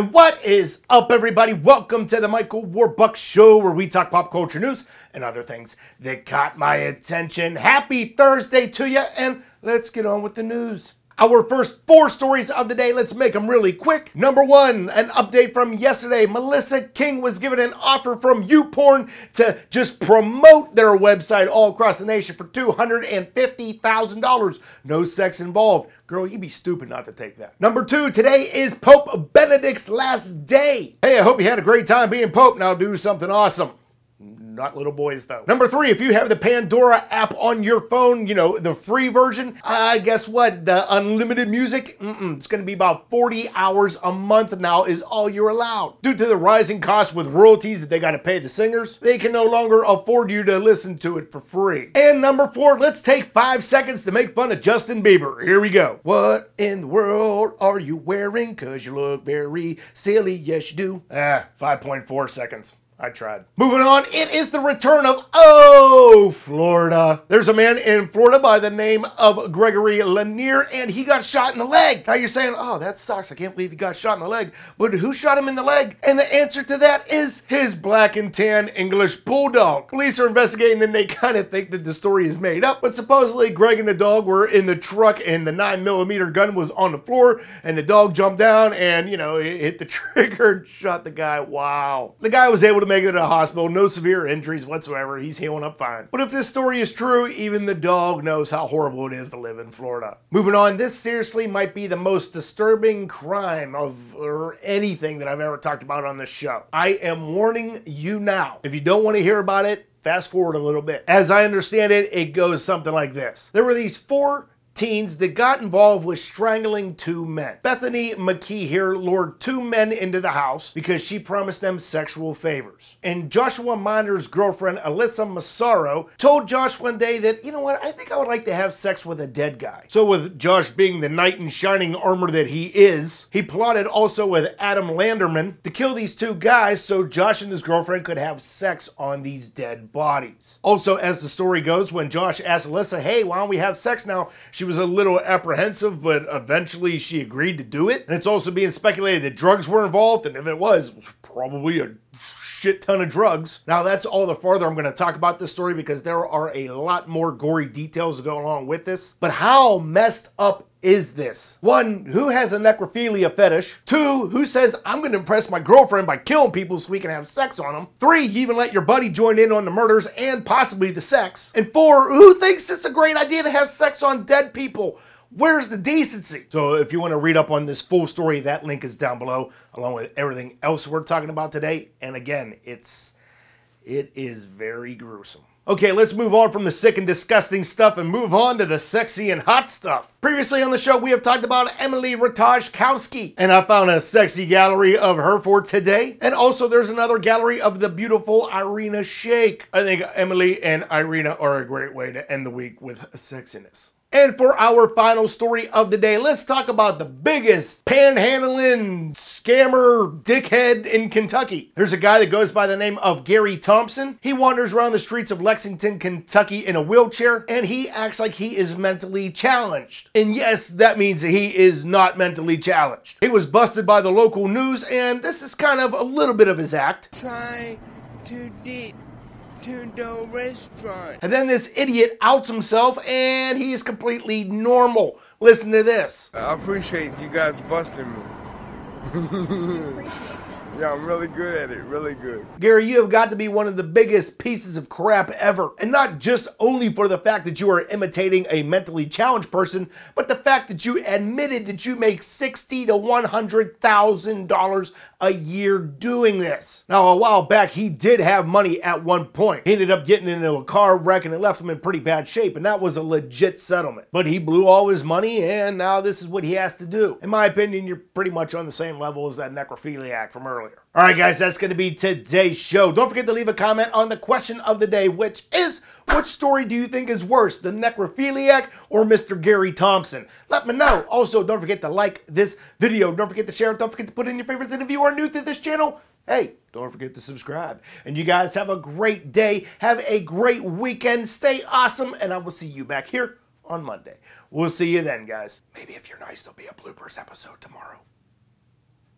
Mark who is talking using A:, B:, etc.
A: And what is up, everybody? Welcome to the Michael Warbucks Show, where we talk pop culture news and other things that caught my attention. Happy Thursday to you, and let's get on with the news. Our first 4 stories of the day, let's make them really quick. Number 1, an update from yesterday. Melissa King was given an offer from YouPorn to just promote their website all across the nation for $250,000. No sex involved. Girl, you'd be stupid not to take that. Number 2, today is Pope Benedict's last day. Hey, I hope you had a great time being Pope. Now do something awesome. Not little boys, though. Number 3, if you have the Pandora app on your phone, you know, the free version, guess what? The unlimited music, it's going to be about 40 hours a month now is all you're allowed. Due to the rising costs with royalties that they got to pay the singers, they can no longer afford you to listen to it for free. And number 4, let's take 5 seconds to make fun of Justin Bieber. Here we go. What in the world are you wearing? 'Cause you look very silly. Yes, you do. 5.4 seconds. I tried. Moving on, it is the return of, Florida. There's a man in Florida by the name of Gregory Lanier, and he got shot in the leg. Now you're saying, oh, that sucks. I can't believe he got shot in the leg. But who shot him in the leg? And the answer to that is his black and tan English bulldog. Police are investigating, and they kind of think that the story is made up, but supposedly Greg and the dog were in the truck, and the 9mm gun was on the floor, and the dog jumped down, and, you know, it hit the trigger and shot the guy. Wow. The guy was able to make it to the hospital, no severe injuries whatsoever. He's healing up fine. But if this story is true, even the dog knows how horrible it is to live in Florida. Moving on, this seriously might be the most disturbing crime or anything that I've ever talked about on this show. I am warning you now. If you don't want to hear about it, fast forward a little bit. As I understand it, it goes something like this. There were these 4 teens that got involved with strangling 2 men. Bethany McKee here lured 2 men into the house because she promised them sexual favors. And Joshua Minder's girlfriend, Alyssa Massaro, told Josh one day that, you know what, I think I would like to have sex with a dead guy. So with Josh being the knight in shining armor that he is, he plotted also with Adam Landerman to kill these 2 guys so Josh and his girlfriend could have sex on these dead bodies. Also, as the story goes, when Josh asked Alyssa, hey, why don't we have sex now? She was a little apprehensive, but eventually she agreed to do it. And it's also being speculated that drugs were involved, and if it was probably a shit ton of drugs. Now that's all the farther I'm going to talk about this story because there are a lot more gory details to go along with this. But how messed up is this? 1, who has a necrophilia fetish? 2, who says, I'm going to impress my girlfriend by killing people so we can have sex on them? 3, you even let your buddy join in on the murders and possibly the sex? And 4, who thinks it's a great idea to have sex on dead people? Where's the decency? So if you want to read up on this full story, that link is down below, along with everything else we're talking about today. And again, it is very gruesome. Okay, let's move on from the sick and disgusting stuff and move on to the sexy and hot stuff. Previously on the show, we have talked about Emily Ratajkowski, and I found a sexy gallery of her for today. And also there's another gallery of the beautiful Irina Shayk. I think Emily and Irina are a great way to end the week with sexiness. And for our final story of the day, let's talk about the biggest panhandling scammer dickhead in Kentucky. There's a guy that goes by the name of Gary Thompson. He wanders around the streets of Lexington, Kentucky in a wheelchair, and he acts like he is mentally challenged. And yes, that means that he is not mentally challenged. He was busted by the local news, and this is kind of a little bit of his act.
B: Try to get to the restaurant.
A: And then this idiot outs himself, and he's completely normal. Listen to this.
B: I appreciate you guys busting me. Yeah, I'm really good at it, really good.
A: Gary, you have got to be one of the biggest pieces of crap ever. And not just only for the fact that you are imitating a mentally challenged person, but the fact that you admitted that you make $60,000 to $100,000 a year doing this. Now, a while back, he did have money at one point. He ended up getting into a car wreck and it left him in pretty bad shape, and that was a legit settlement. But he blew all his money, and now this is what he has to do. In my opinion, you're pretty much on the same level as that necrophiliac from earlier. All right, guys, that's going to be today's show. Don't forget to leave a comment on the question of the day, which is, which story do you think is worse, the necrophiliac or Mr. Gary Thompson? Let me know. Also, don't forget to like this video. Don't forget to share it. Don't forget to put in your favorites. And if you are new to this channel, hey, don't forget to subscribe. And you guys have a great day. Have a great weekend. Stay awesome. And I will see you back here on Monday. We'll see you then, guys. Maybe if you're nice, there'll be a bloopers episode tomorrow.